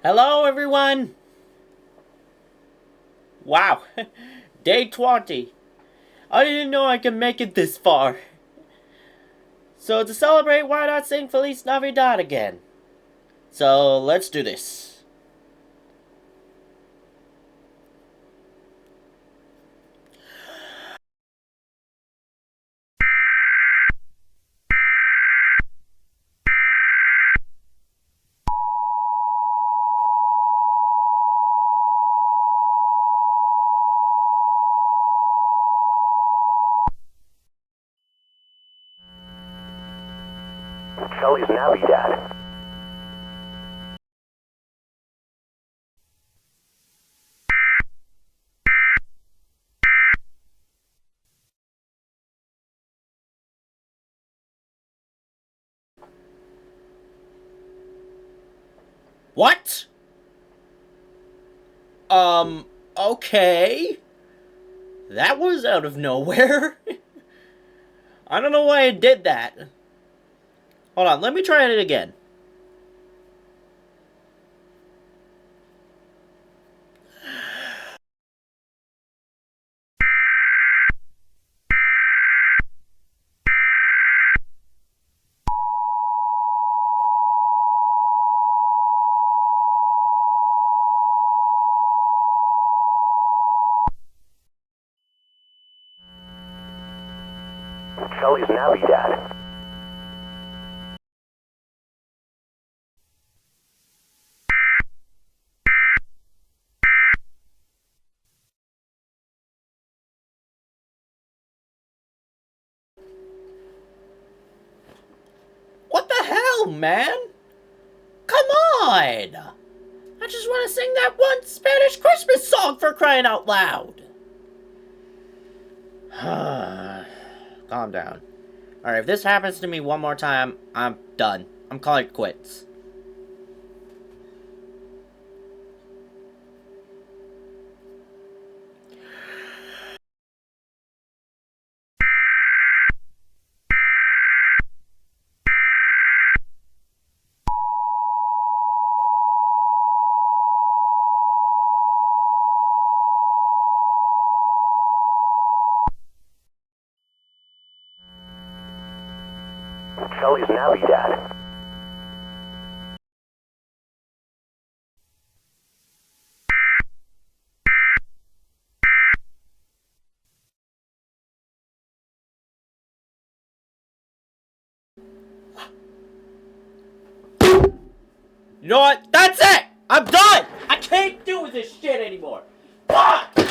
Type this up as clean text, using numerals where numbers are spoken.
Hello, everyone! Wow, day 20. I didn't know I could make it this far. So to celebrate, why not sing Feliz Navidad again? So let's do this. Feliz Navidad. What? Okay. That was out of nowhere. I don't know why I did that. Hold on, let me try it again. Feliz Navidad. What the hell, man? Come on! I just want to sing that one Spanish Christmas song for crying out loud! Calm down. Alright, if this happens to me one more time, I'm done. I'm calling it quits. Feliz Navidad. You know what? That's it! I'm done! I can't do this shit anymore! Fuck!